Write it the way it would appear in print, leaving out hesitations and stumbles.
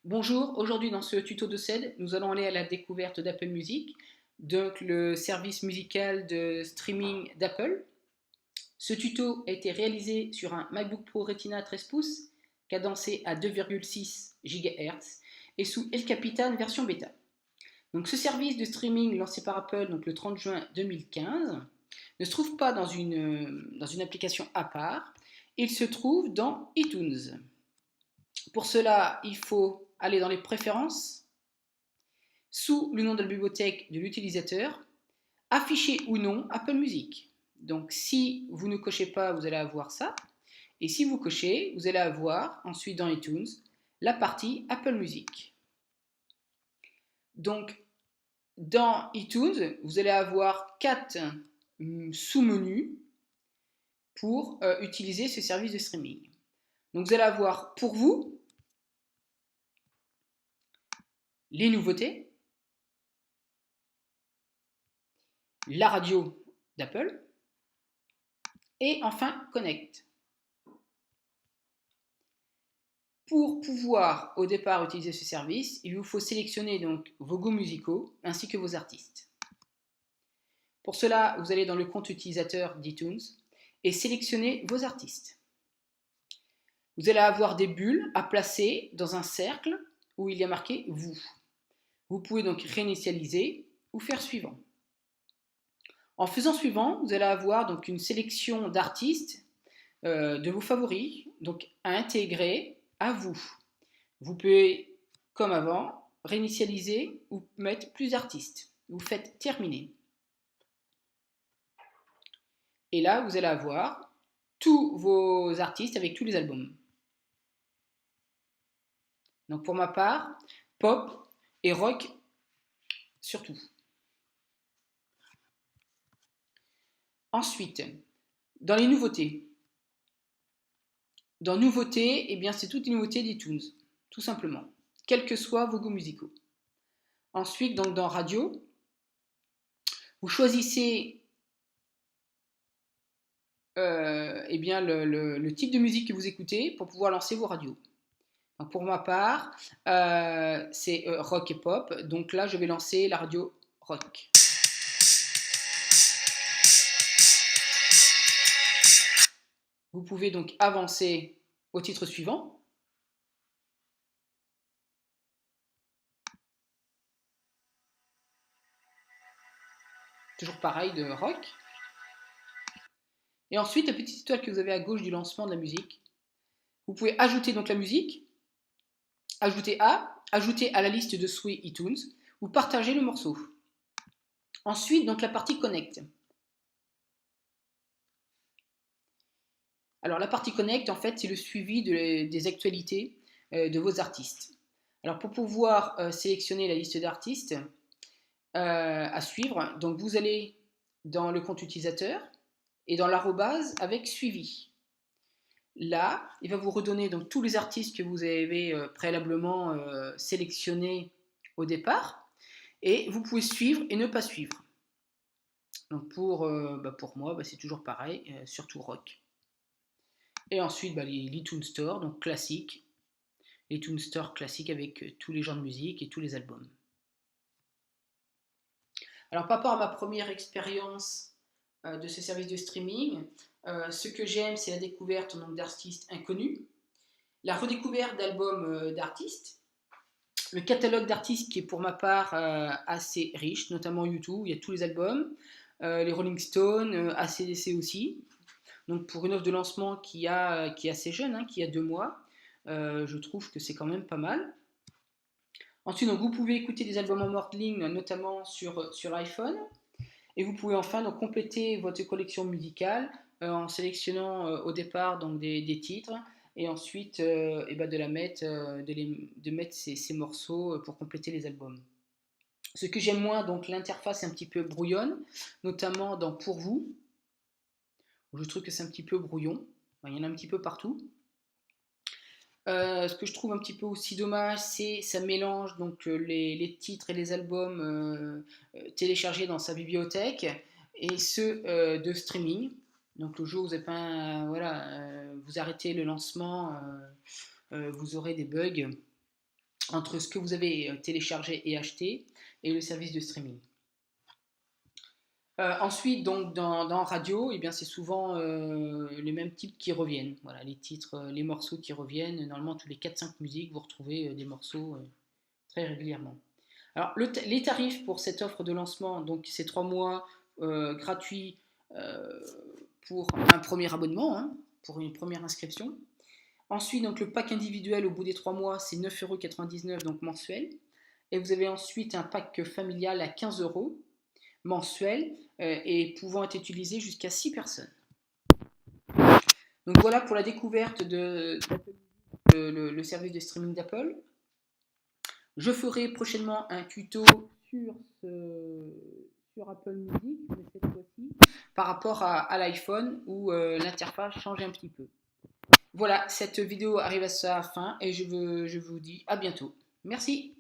Bonjour, aujourd'hui dans ce tuto de CED, nous allons aller à la découverte d'Apple Music, donc le service musical de streaming d'Apple. Ce tuto a été réalisé sur un MacBook Pro Retina 13 pouces, cadencé à 2,6 GHz et sous El Capitan version bêta. Donc ce service de streaming lancé par Apple donc le 30 juin 2015 ne se trouve pas dans une application à part, il se trouve dans iTunes. Pour cela, il faut aller dans les préférences, sous le nom de la bibliothèque de l'utilisateur, afficher ou non Apple Music. Donc si vous ne cochez pas, vous allez avoir ça. Et si vous cochez, vous allez avoir ensuite dans iTunes la partie Apple Music. Donc dans iTunes, vous allez avoir 4 sous-menus pour utiliser ce service de streaming. Donc vous allez avoir pour vous les nouveautés, la radio d'Apple et enfin Connect. Pour pouvoir au départ utiliser ce service, il vous faut sélectionner donc vos goûts musicaux ainsi que vos artistes. Pour cela, vous allez dans le compte utilisateur d'iTunes et sélectionner vos artistes. Vous allez avoir des bulles à placer dans un cercle où il y a marqué vous. Vous pouvez donc réinitialiser ou faire suivant. En faisant suivant, vous allez avoir donc une sélection d'artistes de vos favoris, donc à intégrer à vous. Vous pouvez, comme avant, réinitialiser ou mettre plus d'artistes. Vous faites terminer. Et là, vous allez avoir tous vos artistes avec tous les albums. Donc pour ma part, pop et rock surtout. Ensuite, dans les nouveautés. Dans nouveautés, eh bien c'est toutes les nouveautés d'iTunes, tout simplement, quels que soient vos goûts musicaux. Ensuite, donc dans radio, vous choisissez eh bien le type de musique que vous écoutez pour pouvoir lancer vos radios. Donc pour ma part, c'est rock et pop. Donc là, je vais lancer la radio rock. Vous pouvez donc avancer au titre suivant. Toujours pareil de rock. Et ensuite, la petite étoile que vous avez à gauche du lancement de la musique. Vous pouvez ajouter donc la musique, ajouter à la liste de souhaits iTunes ou partager le morceau. Ensuite, donc la partie Connect. Alors la partie Connect, en fait, c'est le suivi des actualités de vos artistes. Alors pour pouvoir sélectionner la liste d'artistes à suivre, donc vous allez dans le compte utilisateur et dans l'arrobase avec suivi. Là, il va vous redonner donc tous les artistes que vous avez préalablement sélectionnés au départ et vous pouvez suivre et ne pas suivre. Donc pour moi, c'est toujours pareil, surtout rock. Et ensuite, l'iTunes Store, donc classique. L'iTunes Store classique avec tous les genres de musique et tous les albums. Alors par rapport à ma première expérience de ce service de streaming, ce que j'aime, c'est la découverte d'artistes inconnus, la redécouverte d'albums d'artistes, le catalogue d'artistes qui est pour ma part assez riche, notamment U2, il y a tous les albums, les Rolling Stones, AC/DC aussi. Donc pour une offre de lancement qui est assez jeune, qui a 2 mois, je trouve que c'est quand même pas mal. Ensuite, donc, vous pouvez écouter des albums en mode ligne, notamment sur l'iPhone. Et vous pouvez enfin donc, compléter votre collection musicale en sélectionnant au départ donc, des titres et ensuite de mettre ces morceaux pour compléter les albums. Ce que j'aime moins, donc l'interface est un petit peu brouillonne, notamment dans Pour vous, où je trouve que c'est un petit peu brouillon. Enfin, il y en a un petit peu partout. Ce que je trouve un petit peu aussi dommage, c'est ça mélange donc les titres et les albums téléchargés dans sa bibliothèque et ceux de streaming. Donc le jour où vous avez pas, vous arrêtez le lancement, vous aurez des bugs entre ce que vous avez téléchargé et acheté et le service de streaming. Ensuite, donc dans radio, eh bien, c'est souvent les mêmes types qui reviennent. Voilà, les titres, les morceaux qui reviennent. Normalement, tous les 4-5 musiques, vous retrouvez des morceaux très régulièrement. Alors, les tarifs pour cette offre de lancement, donc c'est 3 mois gratuits euh, pour un premier abonnement, hein, pour une première inscription. Ensuite, donc, le pack individuel au bout des 3 mois, c'est 9,99 € donc mensuel. Et vous avez ensuite un pack familial à 15 € mensuel et pouvant être utilisé jusqu'à 6 personnes. Donc voilà pour la découverte de le service de streaming d'Apple. Je ferai prochainement un tuto sur Apple Music, mais cette fois-ci par rapport à l'iPhone où l'interface change un petit peu. Voilà, cette vidéo arrive à sa fin et je vous dis à bientôt. Merci.